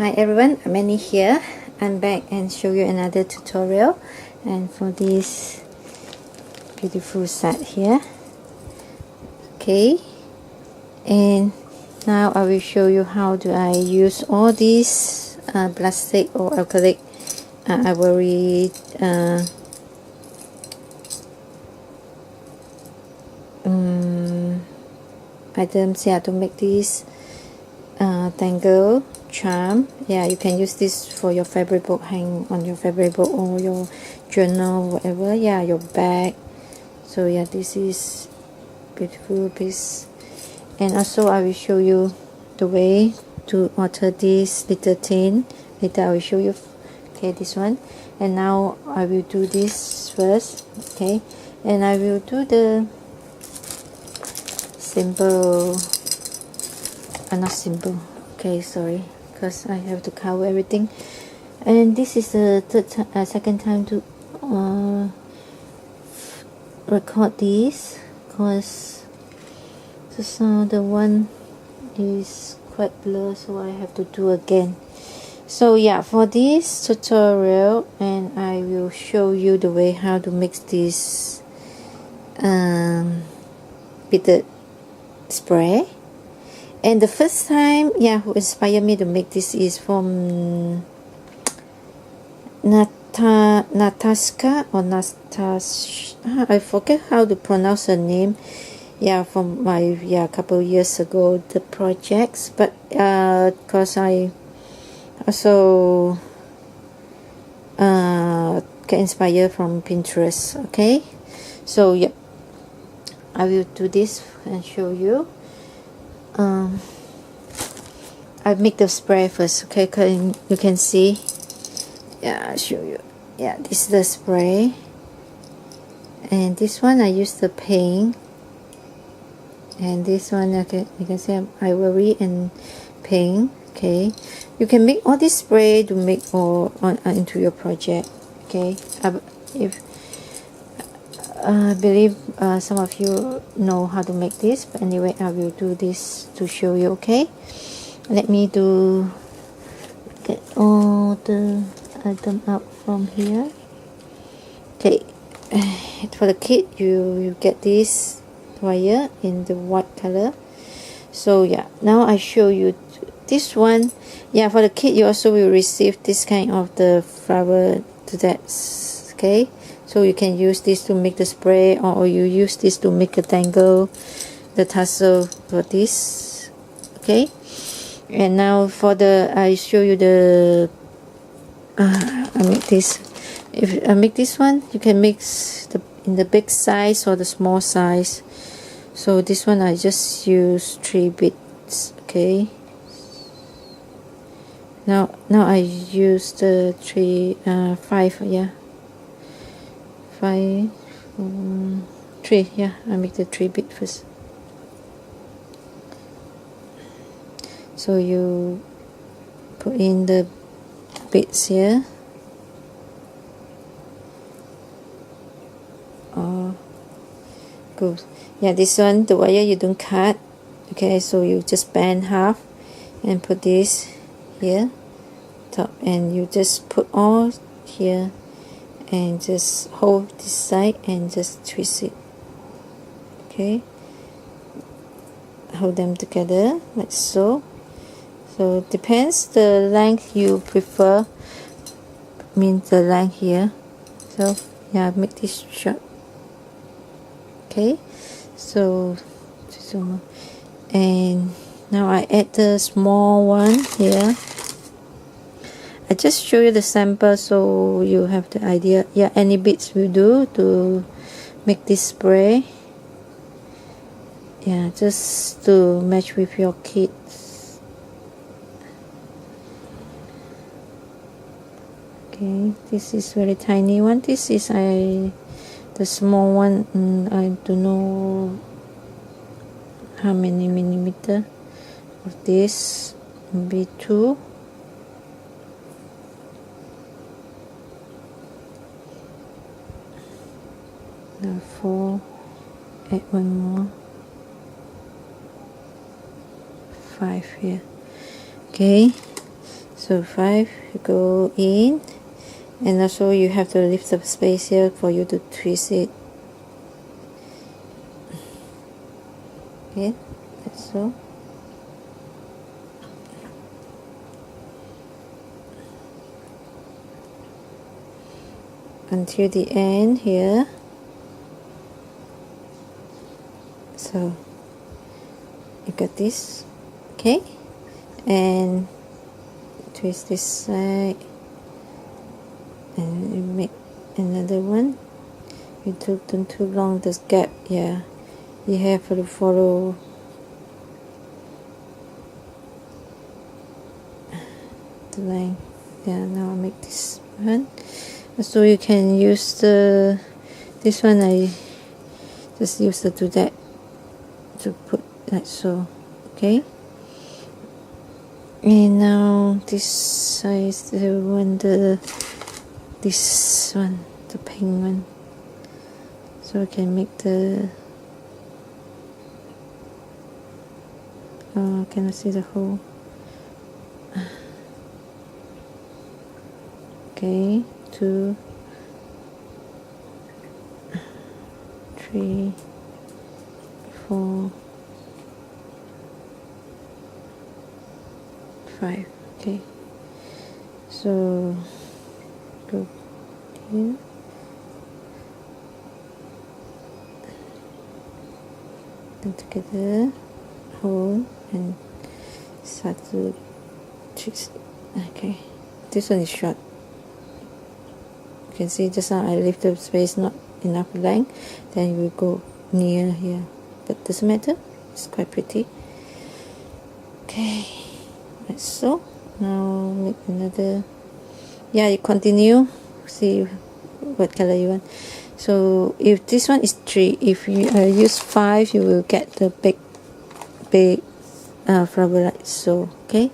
Hi everyone, I'm Annie here. I'm back and show you another tutorial, and for this beautiful set here. Okay, and now I will show you how do I use all these plastic or acrylic ivory items to make this Dangle Charm. You can use this for your fabric book, hang on your fabric book or your journal, whatever. Your bag. So this is beautiful piece. And also I will show you the way to alter this little tin. Later I will show you. Okay, this one. And now I will do this first. Okay, and I will do the simple. Not simple. Okay, sorry, because I have to cover everything. And this is the second time to record this, because the one is quite blur, so I have to do again. So for this tutorial, and I will show you the way how to mix this bitter spray. And the first time who inspired me to make this is from Natasha, I forget how to pronounce her name. From my couple years ago, the projects, but because I also get inspired from Pinterest. Okay, so I will do this and show you. I make the spray first. Okay, you can see. I'll show you. This is the spray, and this one I use the paint, and this one you can see ivory and paint. Okay, you can make all this spray to make all into your project. Okay, I believe some of you know how to make this, but anyway, I will do this to show you. Okay, let me get all the item out from here. Okay, for the kit, you get this wire in the white color. So now I show you this one. For the kit, you also will receive this kind of the flower to that. Okay, so you can use this to make the spray, or you use this to make a dangle, the tassel for this. Okay, and now for I show you the I make this. If I make this one, you can mix in the big size or the small size. So this one I just use 3 bits. Okay, now I use the 5 5 3 I make the 3 bit first. So you put in the bits here. Good. This one, the wire you don't cut. Okay, so you just bend half and put this here top, and you just put all here and just hold this side and just twist it. Okay, hold them together like so. So depends the length you prefer, means the length here. So make this short. Okay, so and now I add the small one here. I just show you the sample so you have the idea. Any bits will do to make this spray. Just to match with your kit. Okay, this is very tiny one. This is the small one. I don't know how many millimeter of this. Maybe 2. Now 4. Add one more. 5 here. Okay, So 5 go in, and also you have to leave the space here for you to twist it. Okay, like so. Until the end here. So you got this, okay, and twist this side, and you make another one. You took them too long, this gap, yeah, you have to follow the line. Yeah, now I make this one. So you can use this one, I just use to do that, to put like so, okay. And now this size, the one, this one, the pink one, so I can make the can I see the hole? Okay, 2, 3, 4, 5. Okay, so go here, then together, hold, and start to twist. Okay, this one is short. You can see just now I leave the space not enough length, then you will go near here, but doesn't matter, it's quite pretty. Okay, like so. Now make another, yeah, you continue, see what color you want. So if this one is 3, if you use 5, you will get the big flower like so, okay.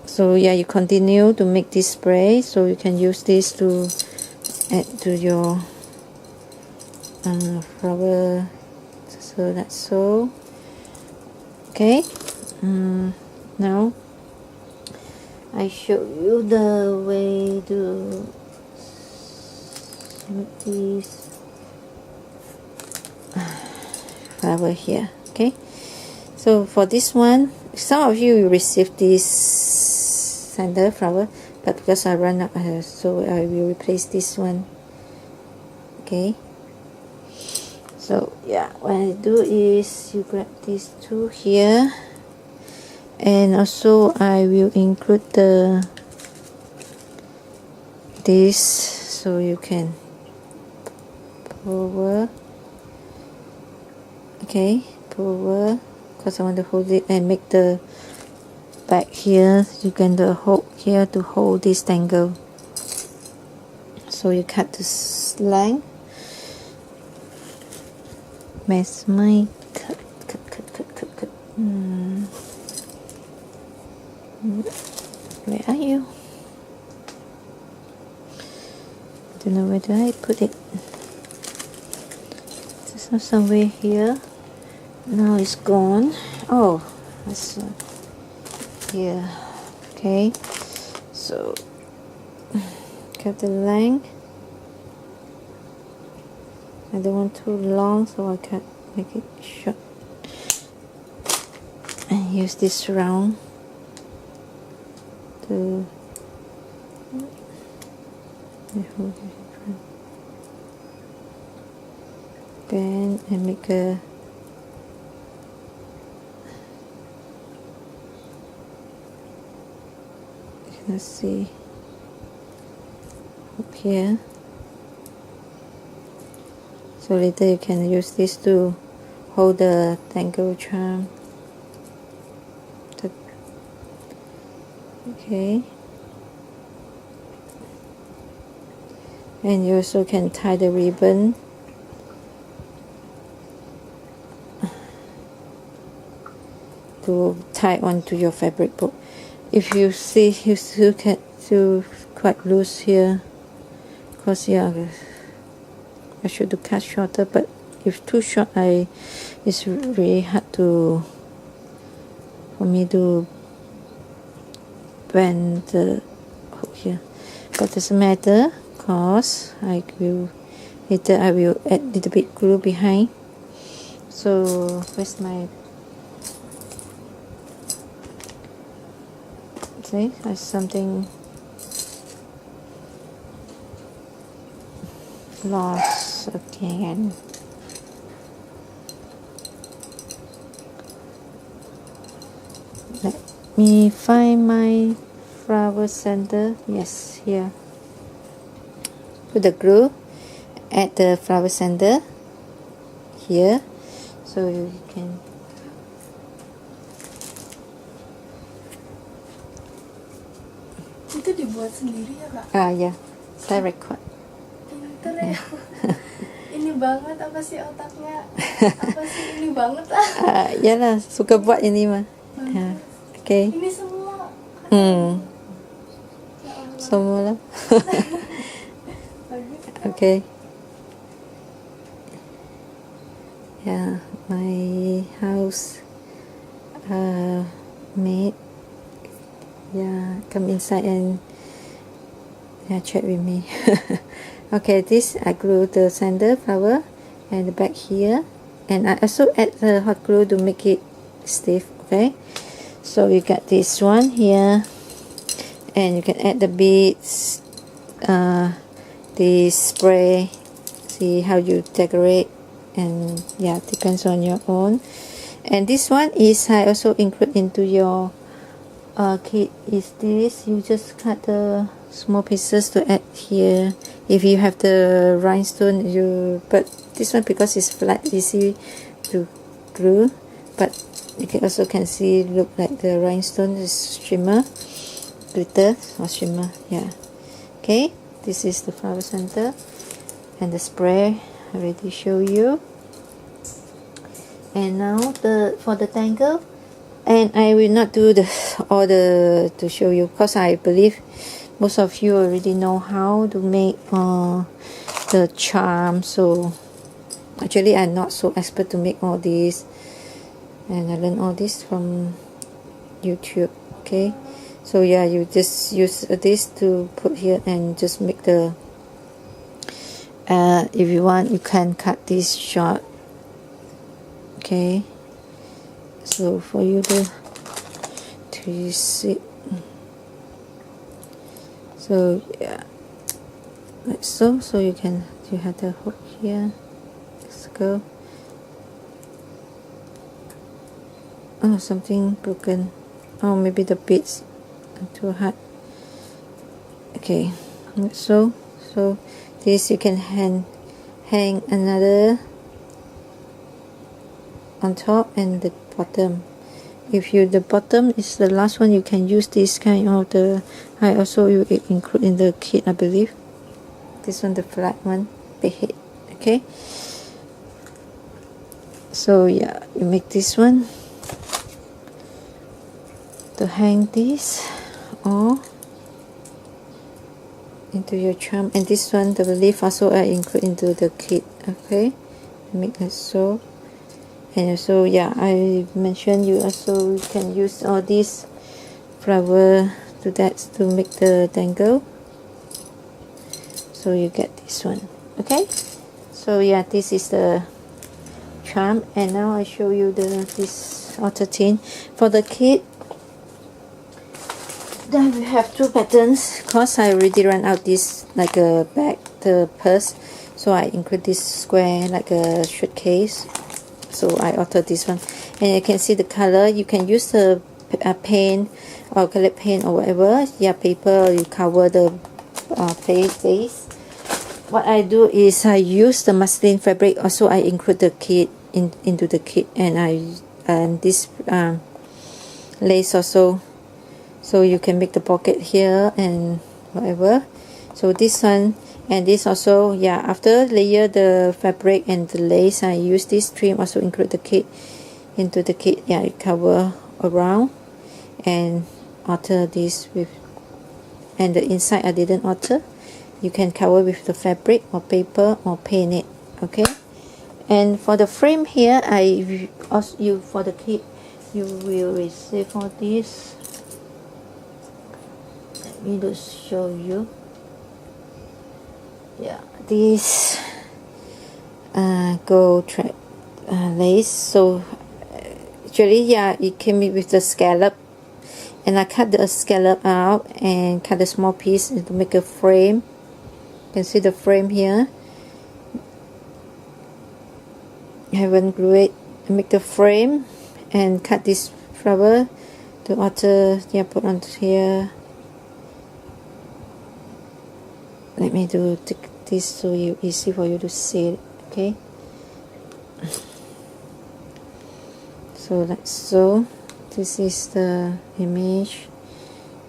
So yeah, you continue to make this spray, so you can use this to add to your flower, so that's so, okay. Now I show you the way to make this flower here, okay. So for this one, some of you will receive this center flower, but because I run out, so I will replace this one, okay. So yeah, what I do is you grab these two here, and also I will include this, so you can pull over, okay, pull over, because I want to hold it and make the back here. You can hold here to hold this tangle. So you cut this length. Where's my cut. Where are you? I don't know where do I put it. There's somewhere here. Now it's gone. Oh, that's here. Okay, so cut the length. I don't want too long, so I can make it short and use this round to bend and make a let's see up here. So later you can use this to hold the Dangle Charm. Okay. And you also can tie the ribbon. To tie onto your fabric book. If you see, you still can do quite loose here, because yeah, I should do cut shorter, but if too short, it's really hard for me to bend the hook here, but doesn't matter because I will later I will add a little bit glue behind. So where's my, see, there's something lost again. Let me find my flower center. Yes, here. Put the glue at the flower center here, so you can itu dibuat sendiri ya kak? ya, saya record. Pinter ya. Ini banget apa sih otaknya? Apa sih ini banget lah? Ya lah, suka buat ini mah. Oke. Ini semua. Ya Allah. Semua lah. Bagus. Okay. Yeah, my house mate. Yeah, come inside and chat with me. Okay, this I glue the center flower and the back here, and I also add the hot glue to make it stiff. Okay, so you got this one here, and you can add the beads, the spray. See how you decorate, and yeah, depends on your own. And this one is I also include into your kit. Is this you just cut the small pieces to add here. If you have the rhinestone, but this one because it's flat, easy to glue, but you can also see look like the rhinestone is shimmer, glitter or shimmer. Yeah. Okay, this is the flower center and the spray I already show you. And now for the tangle, and I will not do all to show you because I believe most of you already know how to make the charm. So actually I'm not so expert to make all this, and I learned all this from YouTube. Okay, so yeah, you just use this to put here and just make the if you want you can cut this short. Okay, so for you to see, so yeah, like so you have the hook here. Let's go. Oh, something broken. Oh, maybe the beads are too hard. Okay, so this you can hang another on top and the bottom. If the bottom is the last one, you can use this kind of I also include in the kit, I believe. This one, the flat one, the head. Okay, so yeah, you make this one to hang this or into your charm, and this one the leaf also I include into the kit. Okay, make it so. And so yeah, I mentioned you also can use all these flower to make the dangle. So you get this one. Okay, so yeah, this is the charm, and now I show you this outer tin for the kit. Then we have two patterns because I already ran out this like a bag, the purse, so I include this square like a suitcase. So I altered this one, and you can see the color. You can use the paint or colored paint or whatever. Yeah, paper. You cover the base. What I do is I use the muslin fabric. Also, I include the kit into the kit, and this lace also. So you can make the pocket here and whatever. So this one. And this also, yeah, after layer the fabric and the lace, I use this trim also include the kit into the kit. Yeah, you cover around and alter this with, and the inside I didn't alter. You can cover with the fabric or paper or paint it. Okay, and for the frame here, for the kit, you will receive all this let me just show you. Yeah, this gold thread lace. So actually, yeah, it came with the scallop, and I cut the scallop out and cut a small piece to make a frame. You can see the frame here. I haven't glued it. I make the frame and cut this flower to alter, yeah, put on here. Let me do this so easy for you to see it. Okay, so let's sew. This is the image.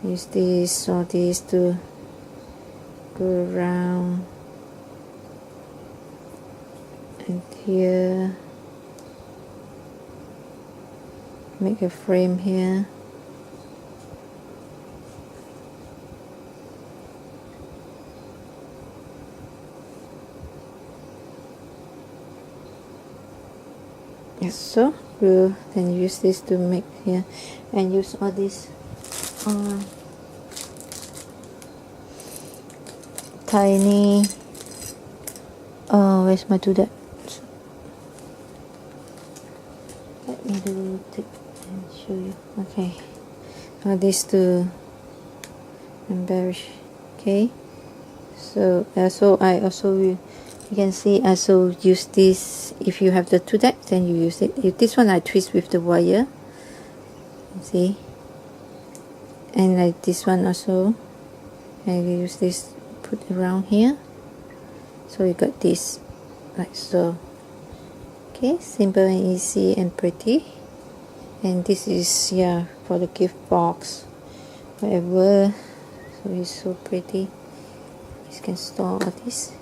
Use this or this to go around, and here make a frame here. Yes, so glue, then use this to make here, and use all this tiny, where's my do that? Let me do it and show you. Okay, all this to embellish. Okay, so I also will, you can see I also use this. If you have the two deck, then you use it. If this one I twist with the wire, see, and like this one also I use this, put around here, so you got this like so. Okay, simple and easy and pretty. And this is, yeah, for the gift box, whatever. So it's so pretty. You can store all this.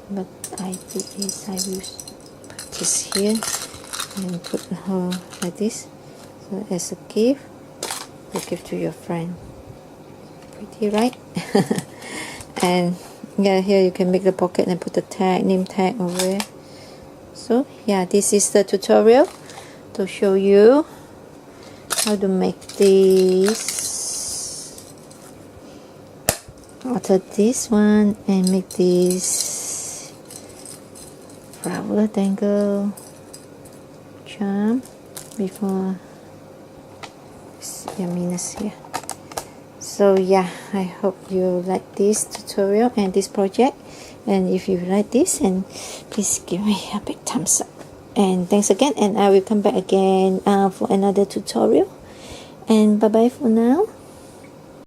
But I did this, I will put this here and put her like this, so as a gift, you give to your friend. Pretty, right? And yeah, here you can make the pocket and put the tag, name tag over. So yeah, this is the tutorial to show you how to make this, alter this one and make this flower dangle charm before yumminess here. So yeah, I hope you like this tutorial and this project, and if you like this, and please give me a big thumbs up, and thanks again, and I will come back again for another tutorial, and bye bye for now.